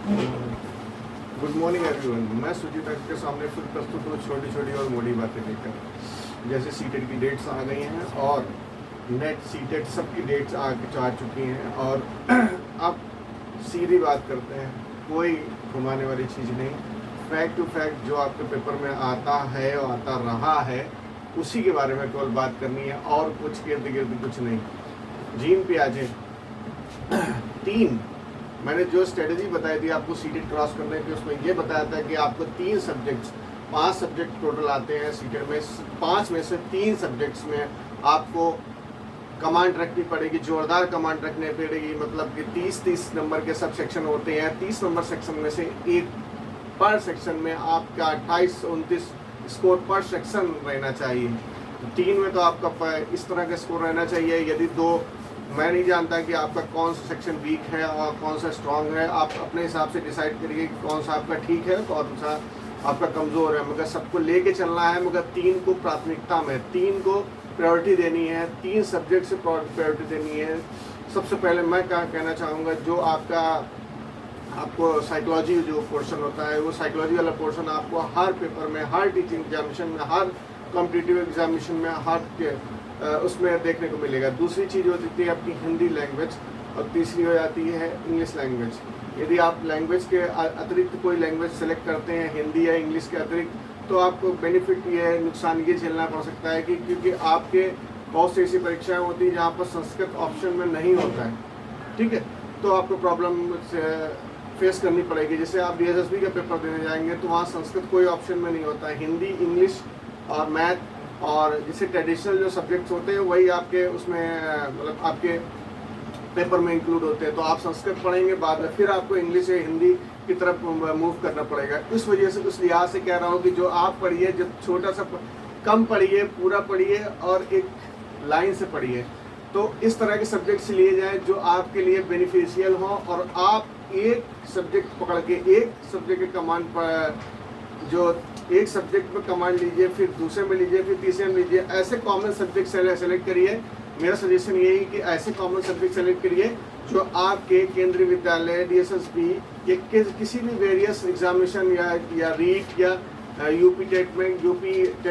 Good morning everyone. मैं सुजीत आपके सामने फिर प्रस्तुत हूँ छोटी छोटी और मोटी बातें लेकर। जैसे सीटेट की डेट्स आ गई हैं और नेट सीटेट सबकी डेट्स आ चुकी हैं और अब सीधी बात करते हैं, कोई घुमाने वाली चीज़ नहीं। फैक्ट टू फैक्ट जो आपके पेपर में आता है और आता रहा है उसी के बारे में केवल बात करनी है और कुछ इर्द गिर्द कुछ नहीं। जीन पियाजे तीन, मैंने जो स्ट्रेटजी बताई थी आपको सीटेट क्रॉस करने की, उसमें ये बताया था कि आपको 3 सब्जेक्ट्स, 5 सब्जेक्ट टोटल आते हैं सीटेट में, 5 में से 3 सब्जेक्ट्स में आपको कमांड रखनी पड़ेगी, जोरदार कमांड रखनी पड़ेगी। मतलब कि 30-30 नंबर के सब सेक्शन होते हैं, 30 नंबर सेक्शन में से एक पर सेक्शन में आपका 28-29 स्कोर पर सेक्शन रहना चाहिए। 3 में तो आपका इस तरह का स्कोर रहना चाहिए। यदि 2, मैं नहीं जानता कि आपका कौन सा सेक्शन वीक है और कौन सा स्ट्रांग है, आप अपने हिसाब से डिसाइड करिए कौन सा आपका ठीक है कौन सा आपका कमज़ोर है, मगर सबको लेके चलना है। मगर 3 को प्राथमिकता में, 3 को प्रायोरिटी देनी है, 3 सब्जेक्ट से प्रायोरिटी देनी है। सबसे पहले मैं क्या कहना चाहूँगा, जो आपको साइकोलॉजी जो पोर्शन होता है, वो साइकोलॉजी वाला पोर्शन आपको हर पेपर में, हर टीचिंग एग्जामिनेशन में, हर कॉम्पिटिटिव एग्जामिनेशन में, हर उसमें देखने को मिलेगा। दूसरी चीज़ होती है आपकी हिंदी लैंग्वेज और तीसरी हो जाती है इंग्लिश लैंग्वेज। यदि आप लैंग्वेज के अतिरिक्त कोई लैंग्वेज सेलेक्ट करते हैं, हिंदी या इंग्लिश के अतिरिक्त, तो आपको बेनिफिट ये, नुकसान ये झेलना पड़ सकता है कि क्योंकि आपके बहुत सी ऐसी परीक्षाएँ होती हैं जहाँ पर संस्कृत ऑप्शन में नहीं होता है, ठीक है, तो आपको प्रॉब्लम फेस करनी पड़ेगी। जैसे आप DSSB का पेपर देने जाएंगे तो वहाँ संस्कृत कोई ऑप्शन में नहीं होता है, हिंदी, इंग्लिश और मैथ और जैसे ट्रेडिशनल जो सब्जेक्ट्स होते हैं वही आपके उसमें मतलब आपके पेपर में इंक्लूड होते हैं। तो आप संस्कृत पढ़ेंगे, बाद में फिर आपको इंग्लिश या हिंदी की तरफ मूव करना पड़ेगा। इस वजह से, उस लिहाज से कह रहा हूँ कि जो आप पढ़िए, जो छोटा सा कम पढ़िए, पूरा पढ़िए और एक लाइन से पढ़िए। तो इस तरह के सब्जेक्ट्स लिए जाएँ जो आपके लिए बेनिफिशियल हों और आप एक सब्जेक्ट पकड़ के, एक सब्जेक्ट के कमांड पर, जो एक सब्जेक्ट में कमांड लीजिए, फिर दूसरे में लीजिए, फिर तीसरे में लीजिए। ऐसे कॉमन सब्जेक्ट सेलेक्ट करिए। मेरा सजेशन यही कि ऐसे कॉमन सब्जेक्ट सेलेक्ट करिए जो आपके केंद्रीय विद्यालय, DSSB या किसी भी वेरियस एग्जामिनेशन या रीट या यूपी टेट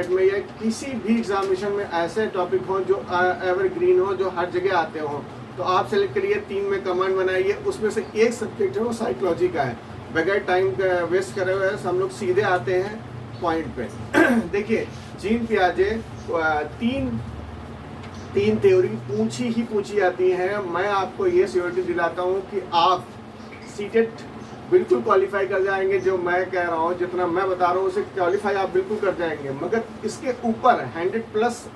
में या किसी भी एग्जामिनेशन में ऐसे टॉपिक हों जो एवरग्रीन हो, जो हर जगह आते हों। तो आप सेलेक्ट करिए, 3 में कमांड बनाइए। उसमें से एक सब्जेक्ट है वो साइकोलॉजी का है। बगैर टाइम का वेस्ट करे हुए हम लोग सीधे आते हैं पॉइंट पे। देखिए, जीन पियाजे तीन थ्योरी पूछी जाती हैं। मैं आपको ये श्योरिटी दिलाता हूँ कि आप सीटेट बिल्कुल क्वालिफाई कर जाएंगे। जो मैं कह रहा हूँ, जितना मैं बता रहा हूँ उसे क्वालिफाई आप बिल्कुल कर जाएंगे। मगर इसके ऊपर 100+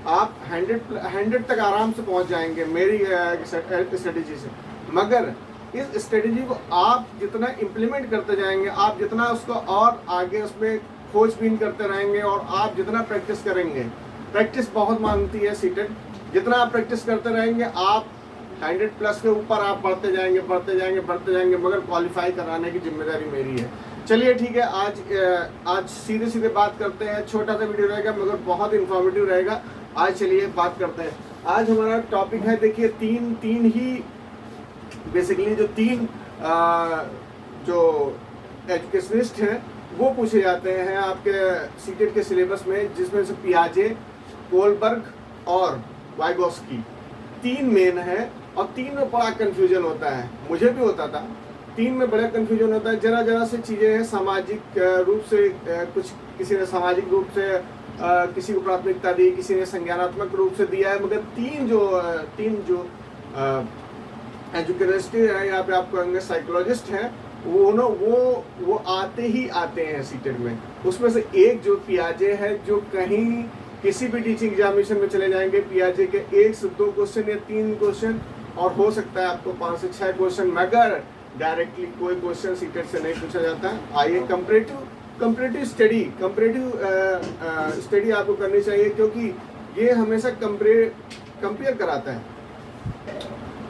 आप 100 तक आराम से पहुँच जाएंगे मेरी स्ट्रेटेजी से। मगर इस स्ट्रेटेजी को आप जितना इम्प्लीमेंट करते जाएंगे, आप जितना उसको और आगे उसमें खोजबीन करते रहेंगे और आप जितना प्रैक्टिस करेंगे, प्रैक्टिस बहुत मांगती है सीटेट, जितना आप प्रैक्टिस करते रहेंगे आप 100+ के ऊपर आप बढ़ते जाएंगे। मगर क्वालिफाई कराने की जिम्मेदारी मेरी है। चलिए ठीक है, आज सीधे बात करते हैं। छोटा सा वीडियो रहेगा मगर बहुत इन्फॉर्मेटिव रहेगा। आज चलिए बात करते हैं। आज हमारा टॉपिक है, देखिए, तीन ही बेसिकली जो 3 जो एजुकेशनिस्ट हैं वो पूछे जाते हैं आपके सीटेट के सिलेबस में, जिसमें से पियाजे, कोलबर्ग और वाइगोस्की 3 मेन है। और 3 में बड़ा कन्फ्यूजन होता है, मुझे भी होता था। 3 में बड़ा कन्फ्यूजन होता है। जरा से चीज़ें हैं, सामाजिक रूप से कुछ, किसी ने सामाजिक रूप से किसी को प्राथमिकता दी, किसी ने संज्ञानात्मक रूप से दिया है। मगर 3 जो एजुकेशनिस्ट है, यहाँ पे आपको कहेंगे साइकोलॉजिस्ट हैं, वो आते हैं सीटेट में। उसमें से एक जो पियाजे है, जो कहीं किसी भी टीचिंग एग्जामिनेशन में चले जाएंगे, पियाजे के 1 से 2 क्वेश्चन या 3 क्वेश्चन, और हो सकता है आपको 5 से 6 क्वेश्चन, मगर डायरेक्टली कोई क्वेश्चन सीटेट से नहीं पूछा जाता है। आइए, कंपैरेटिव स्टडी आपको करनी चाहिए, क्योंकि ये हमेशा कंपेयर कराता है।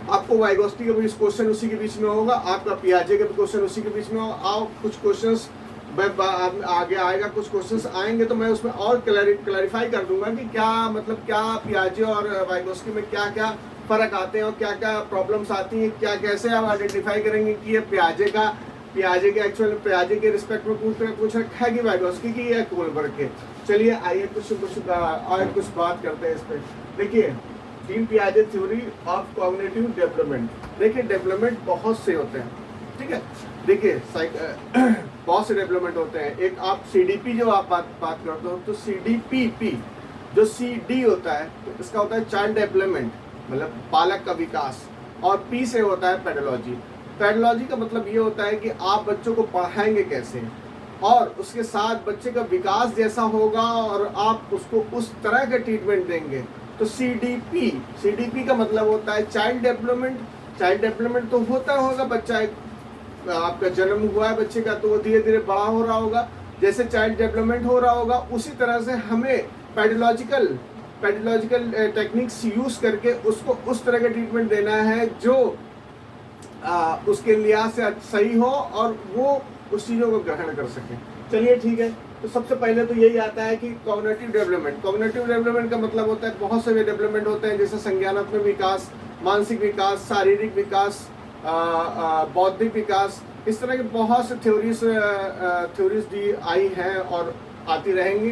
आपको वाइगोस्की का भी क्वेश्चन उसी के बीच में होगा, आपका पियाजे का भी क्वेश्चन उसी के बीच में होगा। आप कुछ क्वेश्चंस आगे आएगा, कुछ क्वेश्चंस आएंगे तो मैं उसमें और क्लैरिफाई कर दूंगा कि क्या मतलब क्या पियाजे और वाइगोस्की में क्या क्या फ़र्क आते हैं और क्या क्या प्रॉब्लम्स आती हैं, क्या कैसे आप आइडेंटिफाई करेंगे कि ये प्याजे के एक्चुअल प्याजे के रिस्पेक्ट में कुछ रखा है कि वाइगोस्की की या कोलबर्ग के। चलिए आइए कुछ बात करते हैं इस पर। देखिए जीन पियाजे थ्योरी ऑफ कॉग्निटिव डेवलपमेंट। देखिए डेवलपमेंट बहुत से होते हैं, ठीक है। देखिए बहुत से डेवलपमेंट होते हैं। एक आप सीडीपी जो आप बात करते हो, तो सीडीपी जो सीडी होता है तो इसका होता है चाइल्ड डेवलपमेंट, मतलब बालक का विकास, और पी से होता है पेडोलॉजी। पेडोलॉजी का मतलब ये होता है कि आप बच्चों को पढ़ाएंगे कैसे और उसके साथ बच्चे का विकास जैसा होगा और आप उसको उस तरह का ट्रीटमेंट देंगे। तो सीडीपी का मतलब होता है चाइल्ड डेवलपमेंट। चाइल्ड डेवलपमेंट तो होगा, बच्चा एक आपका जन्म हुआ है बच्चे का, तो वो धीरे धीरे बड़ा हो रहा होगा। जैसे चाइल्ड डेवलपमेंट हो रहा होगा उसी तरह से हमें पेडोलॉजिकल टेक्निक्स यूज करके उसको उस तरह का ट्रीटमेंट देना है जो उसके लिहाज से सही हो और वो उस चीज़ों को ग्रहण कर सके। चलिए ठीक है, तो सबसे पहले तो यही आता है कि कॉग्निटिव डेवलपमेंट। कॉग्निटिव डेवलपमेंट का मतलब होता है बहुत सारे डेवलपमेंट होते हैं, जैसे संज्ञानात्मक विकास, मानसिक विकास, शारीरिक विकास, बौद्धिक विकास। इस तरह के बहुत से थ्योरीज दी आई हैं और आती रहेंगी।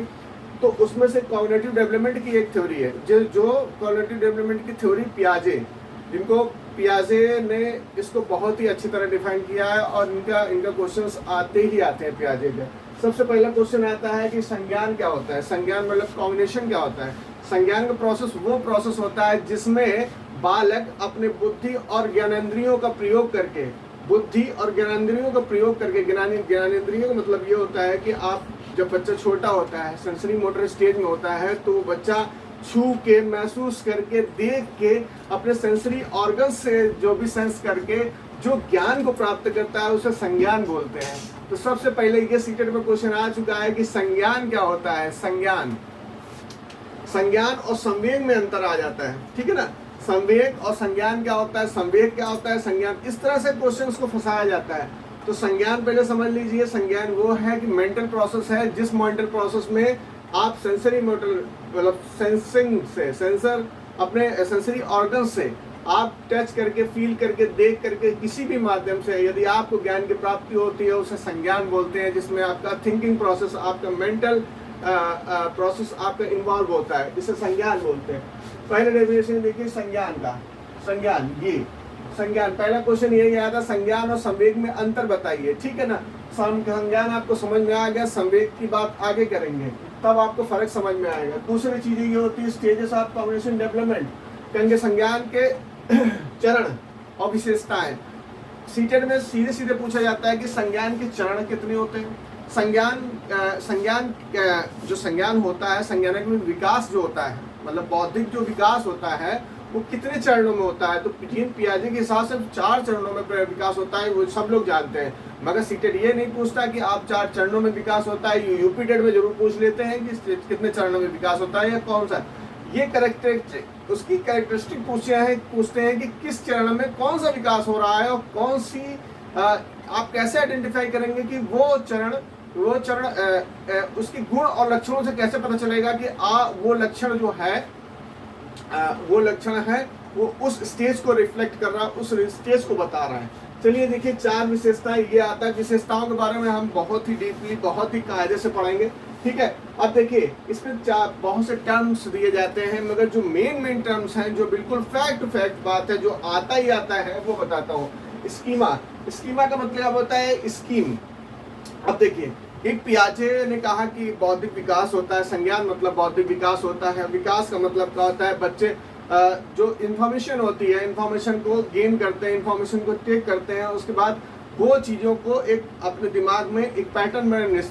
तो उसमें से कॉग्निटिव डेवलपमेंट की एक थ्योरी है जो कॉग्निटिव डेवलपमेंट की थ्योरी पियाजे, जिनको पियाजे ने इसको बहुत ही अच्छी तरह डिफाइन किया है और इनका क्वेश्चंस आते हैं पियाजे के। सबसे पहला क्वेश्चन आता है कि संज्ञान क्या होता है। संज्ञान मतलब कॉग्निशन क्या होता है। संज्ञान का प्रोसेस वो प्रोसेस होता है जिसमें बालक अपने बुद्धि और ज्ञानेंद्रियों का प्रयोग करके ज्ञानेंद्रियों का मतलब ये होता है कि आप जब बच्चा छोटा होता है, सेंसरी मोटर स्टेज में होता है, तो बच्चा छू के, महसूस करके, देख के, अपने सेंसरी ऑर्गन से जो भी सेंस करके जो ज्ञान को प्राप्त करता है उसे संज्ञान बोलते हैं। तो सबसे पहले ये सीटेट में क्वेश्चन आ चुका है कि संज्ञान क्या होता है। संज्ञान और संवेग में अंतर आ जाता है, ठीक है ना। संवेग और संज्ञान क्या होता है, संवेग क्या होता है, संज्ञान, इस तरह से क्वेश्चन को फंसाया जाता है। तो संज्ञान पहले समझ लीजिए। संज्ञान वो है कि मेंटल प्रोसेस है जिस मेंटल प्रोसेस में आप सेंसरी मोटर मतलब सेंसर अपने सेंसरी ऑर्गन से आप टच करके, फील करके, देख करके, किसी भी माध्यम से यदि आपको ज्ञान की प्राप्ति होती है उसे संज्ञान बोलते हैं, जिसमें आपका थिंकिंग प्रोसेस, आपका मेंटल प्रोसेस आपका इन्वॉल्व होता है, इसे संज्ञान बोलते हैं। पहले डेफिनेशन देखिए संज्ञान का। संज्ञान पहला क्वेश्चन यही आया था, संज्ञान और संवेग में अंतर बताइए, ठीक है ना। संज्ञान आपको समझ में आ गया, संवेग की बात आगे करेंगे तब आपको फर्क समझ में आएगा। दूसरी चीजें ये होती है स्टेजेस ऑफ कॉग्निशन डेवलपमेंट, कहेंगे संज्ञान के चरण और विशेषताएं। सीटेट में सीधे पूछा जाता है कि संज्ञान के चरण कितने होते हैं। जो संज्ञान होता है, संज्ञानात्मक विकास जो होता है, मतलब बौद्धिक जो विकास होता है वो कितने चरणों में होता है। तो जीन पियाजे के हिसाब से 4 चरणों में विकास होता है, वो सब लोग जानते हैं। मगर सीटेट ये नहीं पूछता कि आप 4 चरणों में विकास होता है। यूपीटेट में जरूर पूछ लेते हैं कि कितने चरणों में विकास होता है या कौन सा। ये उसकी कैरेक्टरिस्टिक पूछते हैं कि किस चरण में कौन सा विकास हो रहा है और कौन सी आप कैसे आइडेंटिफाई करेंगे कि वो चरण उसके गुण और लक्षणों से कैसे पता चलेगा कि वो लक्षण जो है वो उस स्टेज को रिफ्लेक्ट कर रहा है, उस स्टेज को बता रहा है। चलिए देखिए 4 विशेषताएं ये आता है। विशेषताओं के बारे में हम बहुत ही डीपली, बहुत ही कायदे से पढ़ेंगे, ठीक है। अब देखिए इसमें बहुत से टर्म्स दिए जाते हैं, मगर जो मेन टर्म्स हैं, जो बिल्कुल फैक्ट बात है, जो आता ही आता है, वो बताता हूँ। स्कीमा का मतलब होता है स्कीम। अब देखिए एक पियाजे ने कहा कि बौद्धिक विकास होता है, संज्ञान मतलब बौद्धिक विकास होता है। विकास का मतलब क्या होता है, बच्चे जो इन्फॉर्मेशन होती है, इन्फॉर्मेशन को गेन करते हैं, इन्फॉर्मेशन को टेक करते हैं, उसके बाद वो चीज़ों को एक अपने दिमाग में एक पैटर्न में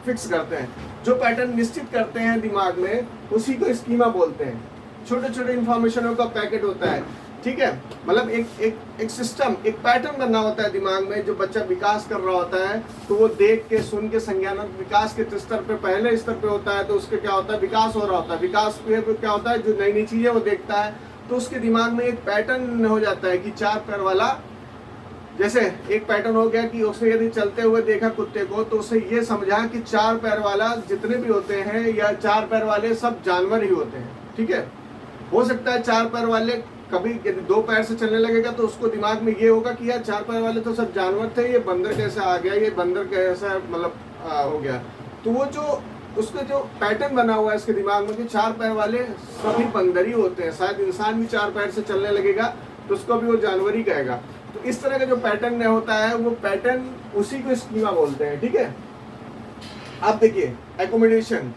फिक्स करते हैं। जो पैटर्न निश्चित करते हैं दिमाग में, उसी को स्कीमा बोलते हैं। छोटे छोटे इन्फॉर्मेशनों का पैकेट होता है, ठीक है। मतलब एक सिस्टम, एक पैटर्न बनना होता है दिमाग में। जो बच्चा विकास कर रहा होता है तो वो देख के, सुन के, संज्ञानात्मक विकास के स्तर पे, पहले स्तर पे होता है, तो उसके क्या होता है, विकास हो रहा होता है। विकास पे क्या होता है, जो नई नई चीजें वो देखता है, तो उसके दिमाग में एक पैटर्न हो जाता है कि 4 पैर वाला, जैसे एक पैटर्न हो गया कि उसने यदि चलते हुए देखा कुत्ते को, तो उसे ये समझा कि 4 पैर वाला जितने भी होते हैं या 4 पैर वाले सब जानवर ही होते हैं, ठीक है। हो सकता है 4 पैर वाले कभी यदि 2 पैर से चलने लगेगा तो उसको दिमाग में ये होगा कि यार 4 पैर वाले तो सब जानवर थे, ये बंदर कैसे आ गया, ये बंदर कैसा मतलब हो गया। तो वो जो उसका जो पैटर्न बना हुआ है इसके दिमाग में कि 4 पैर वाले सभी बंदर ही होते हैं, शायद इंसान भी 4 पैर से चलने लगेगा तो उसको भी वो जानवर ही कहेगा। तो इस तरह का जो पैटर्न होता है वो पैटर्न उसी को स्कीमा बोलते हैं, ठीक है। अब देखिए एकोमोडेशन,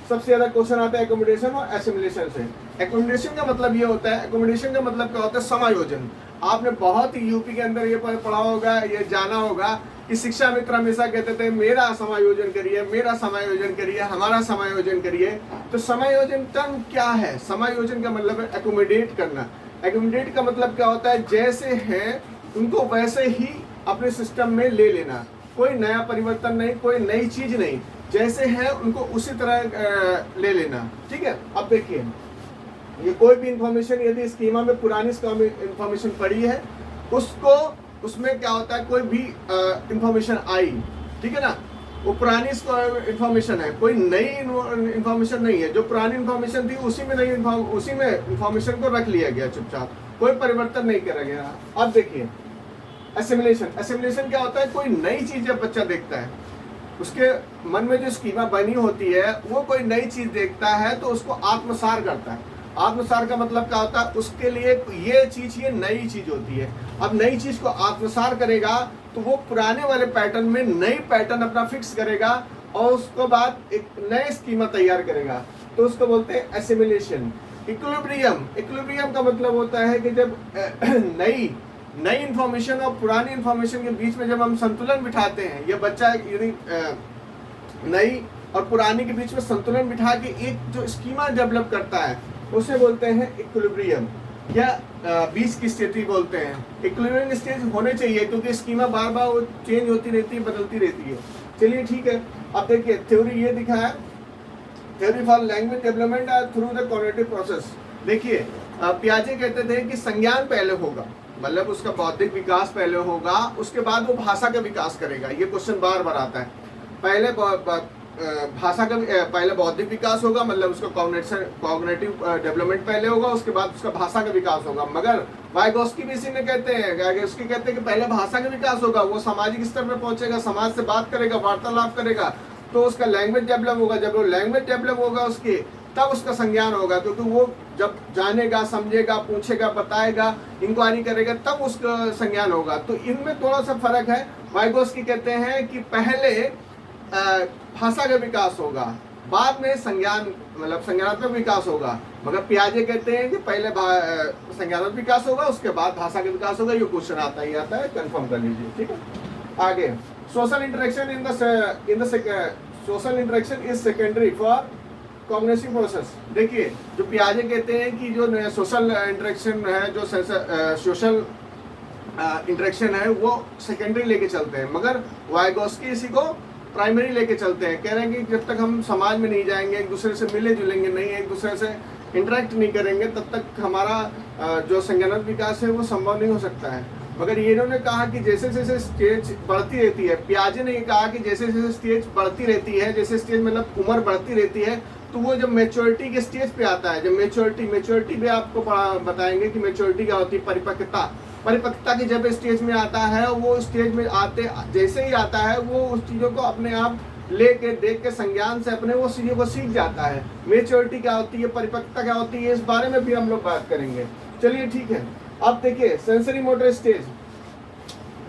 सबसे ज्यादा क्वेश्चन आता है एकोमोडेशन और एसिमिलेशन से। एकोमोडेशन का मतलब ये होता है, एकोमोडेशन का मतलब क्या होता है, समायोजन। आपने बहुत ही यूपी के अंदर ये पढ़ा होगा, ये जाना होगा कि शिक्षा मित्र हमेशा कहते थे मेरा समायोजन करिए, मेरा समायोजन करिए, हमारा समायोजन करिए। तो समायोजन टर्म क्या है? समायोजन का मतलब है एकोमोडेट करना। एकोमोडेट का मतलब क्या होता है, जैसे हैं उनको वैसे ही अपने सिस्टम में ले लेना, कोई नया परिवर्तन नहीं, कोई नई चीज नहीं, जैसे है उनको उसी तरह ले लेना, ठीक है। अब देखिए ये कोई भी इंफॉर्मेशन यदि स्कीमा में पुरानी इंफॉर्मेशन पड़ी है, उसको उसमें क्या होता है, कोई भी इंफॉर्मेशन आई, ठीक है ना, वो पुरानी इंफॉर्मेशन है, कोई नई इंफॉर्मेशन नहीं है। जो पुरानी इंफॉर्मेशन थी उसी में इंफॉर्मेशन को रख लिया गया चुपचाप, कोई परिवर्तन नहीं करा गया। अब देखिए एसिमिलेशन। एसिमिलेशन क्या होता है, कोई नई चीज जब बच्चा देखता है, उसके मन में जो स्कीमा बनी होती है वो कोई नई चीज देखता है तो उसको आत्मसार करता है। आत्मसार का मतलब क्या होता है, उसके लिए ये नई चीज होती है। अब नई चीज को आत्मसार करेगा तो वो पुराने वाले पैटर्न में नई पैटर्न अपना फिक्स करेगा और उसको बाद एक नए स्कीमा तैयार करेगा, तो उसको बोलते हैं एसिमिलेशन। इक्विलिब्रियम, इक्विलिब्रियम का मतलब होता है कि जब नई इंफॉर्मेशन और पुरानी इंफॉर्मेशन के बीच में जब हम संतुलन बिठाते हैं, ये बच्चा यदि नई और पुरानी के बीच में संतुलन बिठा के एक जो स्कीमा डेवलप करता है उसे बोलते हैं इक्विलिब्रियम, या बीच की स्थिति बोलते हैं। इक्विलिब्रियम स्टेज होने चाहिए क्योंकि स्कीमा बार बार वो चेंज होती रहती है, बदलती रहती है। चलिए ठीक है, अब देखिए थ्योरी ये दिखा है, theory for language development through the cognitive process. देखिए पियाजे कहते थे कि संज्ञान पहले होगा, मतलब उसका बौद्धिक विकास पहले होगा, उसके बाद वो भाषा का विकास करेगा। ये क्वेश्चन बार बार आता है, पहले भाषा का पहले बौद्धिक विकास होगा, मतलब उसका कॉग्निटिव डेवलपमेंट पहले होगा, उसके बाद उसका भाषा का विकास होगा। मगर वाइगोस्की भी इसी में कहते हैं, उसकी कहते हैं कि पहले भाषा का विकास होगा, वो सामाजिक स्तर पर पहुंचेगा, समाज से बात करेगा, वार्तालाप करेगा, तो उसका लैंग्वेज डेवलप होगा। जब वो लैंग्वेज डेवलप होगा उसके, तब उसका संज्ञान होगा, क्योंकि वो जब जानेगा, समझेगा, पूछेगा, बताएगा, इंक्वायरी करेगा, तब उसका संज्ञान होगा। तो इनमें थोड़ा सा फर्क है। वाइगोस्की कहते हैं कि पहले भाषा का विकास होगा, बाद में संज्ञान मतलब संज्ञानात्मक विकास होगा। मगर पियाजे कहते हैं कि पहले संज्ञानात्मक विकास होगा, उसके बाद भाषा का विकास होगा। ये क्वेश्चन आता ही आता है, कंफर्म कर लीजिए, ठीक है। आगे social interaction social interaction is secondary for cognitive process. देखिए जो पियाजे कहते हैं कि जो सोशल इंटरेक्शन है, जो सोशल इंटरेक्शन है वो सेकेंडरी लेके चलते हैं, मगर वाइगोस्की इसी को प्राइमरी लेके चलते हैं। कह रहे हैं कि जब तक हम समाज में नहीं जाएंगे, एक दूसरे से मिले जुलेंगे नहीं, एक दूसरे से इंटरेक्ट नहीं करेंगे, तब तक हमारा जो संज्ञानात्मक विकास है वो संभव नहीं हो सकता है। मगर ये इन्होंने कहा कि जैसे जैसे स्टेज बढ़ती रहती है, पियाजे ने कहा कि जैसे जैसे स्टेज बढ़ती रहती है, जैसे स्टेज मतलब उम्र बढ़ती रहती है, तो वो जब मेच्योरिटी के स्टेज पे आता है, जब मेच्योरिटी पे आपको बताएंगे कि मेच्योरिटी क्या होती है, परिपक्वता की जब स्टेज में आता है, वो स्टेज में आते जैसे ही आता है वो उस चीज़ों को अपने आप लेके देख के संज्ञान से अपने वो चीज़ों को सीख जाता है। मेच्योरिटी क्या होती है, परिपक्वता क्या होती है, इस बारे में भी हम लोग बात करेंगे। चलिए ठीक है, अब देखिए सेंसरी मोटर स्टेज।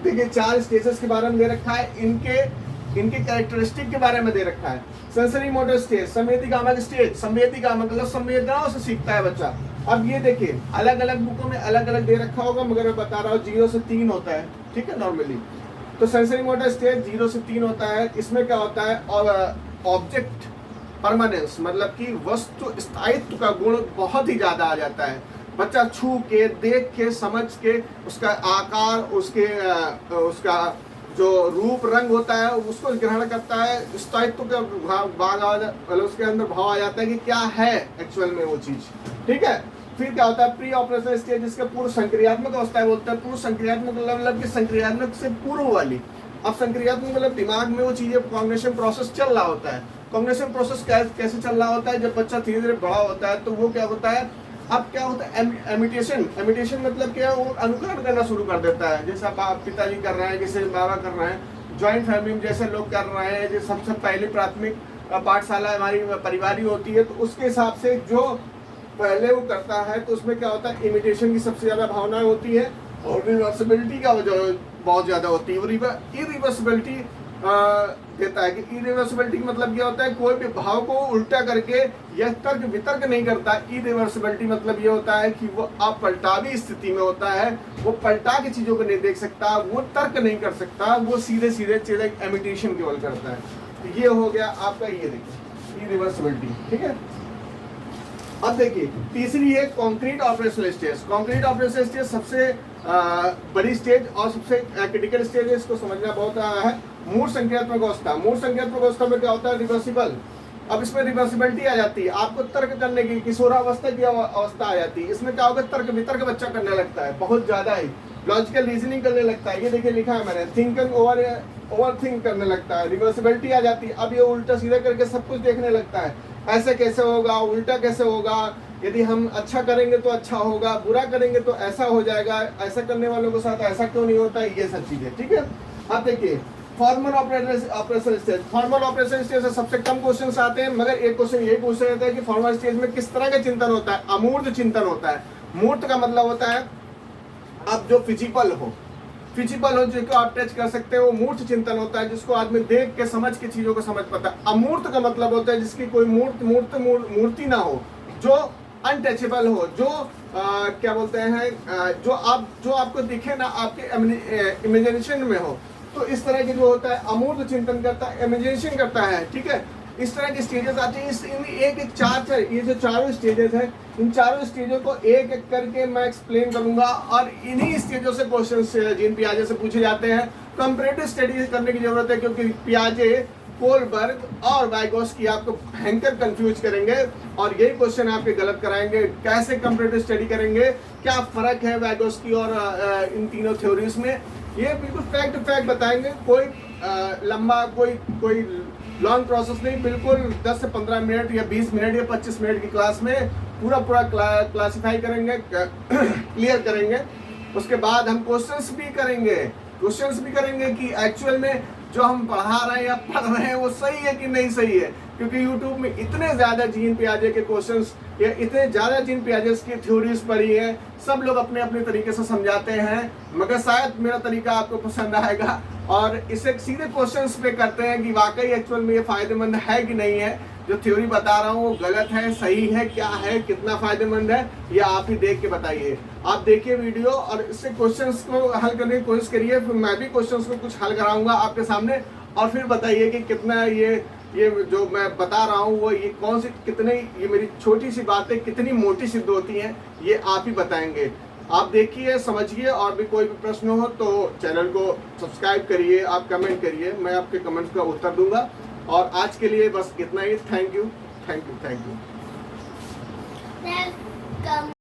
देखिए 4 स्टेजेस के बारे में दे रखा है, इनके कैरेक्टरिस्टिक के बारे में दे रखा है। सेंसरी मोटर स्टेज, संवेदीगामक स्टेज, संवेदीगामक मतलब संवेदनाओं से सीखता है बच्चा। अब ये देखिए अलग अलग बुकों में अलग अलग दे रखा होगा, मगर मैं बता रहा हूँ 0 से 3 होता है, ठीक है नॉर्मली। तो सेंसरी मोटर स्टेज 0 से 3 होता है। इसमें क्या होता है, ऑब्जेक्ट परमानेंस, मतलब कि वस्तु स्थायित्व का गुण बहुत ही ज्यादा आ जाता है। बच्चा छू के, देख के, समझ के, उसका आकार, उसका जो रूप रंग होता है उसको ग्रहण करता है। स्थायित्व का भाग उसके अंदर भाव आ जाता है कि क्या है एक्चुअल में वो चीज, ठीक है। फिर क्या होता है, प्री ऑपरेशनल स्टेज, जिसका पूर्व संक्रियात्मक अवस्था बोलते हैं। पूर्व संक्रियात्मक मतलब कि संक्रियात्मक से पूर्व वाली। अब संक्रियात्मक मतलब दिमाग में वो चीजें, कॉग्निशन प्रोसेस चल रहा होता है। कॉग्निशन प्रोसेस कैसे चल रहा होता है, जब बच्चा धीरे धीरे बड़ा होता है तो वो क्या होता है, अब क्या होता है इमिटेशन मतलब क्या है, वो अनुकरण करना शुरू कर देता है। जैसा पिताजी कर रहे हैं, जैसे बाबा कर रहे हैं, ज्वाइंट फैमिली में जैसे लोग कर रहे हैं, जो सबसे पहली प्राथमिक पाठशाला हमारी परिवार ही होती है, तो उसके हिसाब से जो पहले वो करता है तो उसमें क्या होता है, इमिटेशन की सबसे ज़्यादा भावना होती है और रिवर्सिबिलिटी का जो बहुत ज़्यादा होती है। वो इरिवर्सिबिलिटी देता है कि इरिवर्सिबिलिटी मतलब क्या होता है, कोई भी भाव को उल्टा करके यह तर्क वितर्क नहीं करता। इरिवर्सिबिलिटी मतलब ये होता है कि वो अपलटावी स्थिति में होता है, वो पलटा के चीज़ों को नहीं देख सकता, वो तर्क नहीं कर सकता, वो सीधे सीधे चीज़ें इमिटेशन केवल करता है। तो ये हो गया आपका, ये देखिए इरिवर्सिबिलिटी, ठीक है। अब देखिए तीसरी है concrete operational stage. Concrete operational stage सबसे बड़ी स्टेज और सबसे क्रिटिकल स्टेज है, इसको समझना बहुत है। मूल संख्यात्मक अवस्था। मूल संख्यात्मक अवस्था में क्या होता है, रिवर्सिबल। अब इसमें रिवर्सिबिलिटी आ जाती है, आपको तर्क करने की किशोरावस्था की अवस्था आ जाती है। इसमें क्या होगा, तर्क वितर्क बच्चा करने लगता है, बहुत ज्यादा ही लॉजिकल रीजनिंग करने लगता है। ये देखिए लिखा है मैंने, थिंकिंग ओवर थिंक करने लगता है, रिवर्सिबिलिटी आ जाती है। अब ये उल्टा सीधा करके सब कुछ देखने लगता है, ऐसे कैसे होगा, उल्टा कैसे होगा, यदि हम अच्छा करेंगे तो अच्छा होगा, बुरा करेंगे तो ऐसा हो जाएगा, ऐसा करने वालों के साथ ऐसा क्यों नहीं होता है, ये सब चीजें, ठीक है। अब देखिए formal operation stage. Formal operation stage से सबसे कम क्वेश्चंस आते हैं, मगर एक क्वेश्चन यही पूछा जाता है कि फॉर्मल स्टेज में किस तरह का चिंतन होता है। अमूर्त चिंतन होता है। मूर्त का मतलब होता है अब जो फिजिबल हो, जिसको आप टच कर सकते हो, वो मूर्त चिंतन होता है, जिसको आदमी देख के समझ के चीजों को समझ पाता है। अमूर्त का मतलब होता है जिसकी कोई मूर्ति ना हो, जो अनटचेबल हो, जो क्या बोलते हैं, जो आपको दिखे ना, आपके इमेजिनेशन में हो। तो इस तरह के जो होता है अमूर्त चिंतन करता है, इमेजिनेशन करता है, ठीक है। इस तरह के स्टेजेस आते हैं। एक चार ये जो चारों स्टेजेस हैं, इन चारों स्टेजों को एक एक करके मैं एक्सप्लेन करूंगा और इन्हीं स्टेजों से क्वेश्चन जीन पियाजे से पूछे जाते हैं। कंपैरेटिव स्टडी करने की जरूरत है, क्योंकि पियाजे, कोलबर्ग और वाइगोस्की आपको भयंकर कंफ्यूज करेंगे और यही क्वेश्चन आपके गलत कराएंगे। कैसे कंपैरेटिव स्टडी करेंगे, क्या फर्क है वाइगोस्की और इन तीनों थ्योरीज में, ये बिल्कुल फैक्ट टू फैक्ट बताएंगे। कोई लंबा कोई लॉन्ग प्रोसेस नहीं, बिल्कुल 10 से 15 मिनट या 20 मिनट या 25 मिनट की क्लास में पूरा क्लासिफाई करेंगे, क्लियर करेंगे। उसके बाद हम क्वेश्चंस भी करेंगे कि एक्चुअल में जो हम पढ़ा रहे हैं या पढ़ रहे हैं वो सही है कि नहीं सही है। क्योंकि यूट्यूब में इतने ज़्यादा जीन पियाजे के क्वेश्चंस या इतने ज़्यादा जीन पियाजे की थ्योरीज पढ़ी है, सब लोग अपने अपने तरीके से समझाते हैं, मगर शायद मेरा तरीका आपको पसंद आएगा और इसे सीधे क्वेश्चंस पे करते हैं कि वाकई एक्चुअल में ये फ़ायदेमंद है कि नहीं है। जो थ्योरी बता रहा हूँ वो गलत है, सही है, क्या है, कितना फ़ायदेमंद है, ये आप ही देख के बताइए। आप देखिए वीडियो और इससे क्वेश्चंस को हल करने की कोशिश करिए, फिर मैं भी क्वेश्चंस को कुछ हल कराऊंगा आपके सामने और फिर बताइए कि कितना ये जो मैं बता रहा हूँ वो ये कौन सी कितने ये मेरी छोटी सी बातें कितनी मोटी सिद्ध होती हैं, ये आप ही बताएंगे। आप देखिए, समझिए और भी कोई भी प्रश्न हो तो चैनल को सब्सक्राइब करिए, आप कमेंट करिए, मैं आपके कमेंट्स का उत्तर दूंगा। और आज के लिए बस इतना ही। Thank you.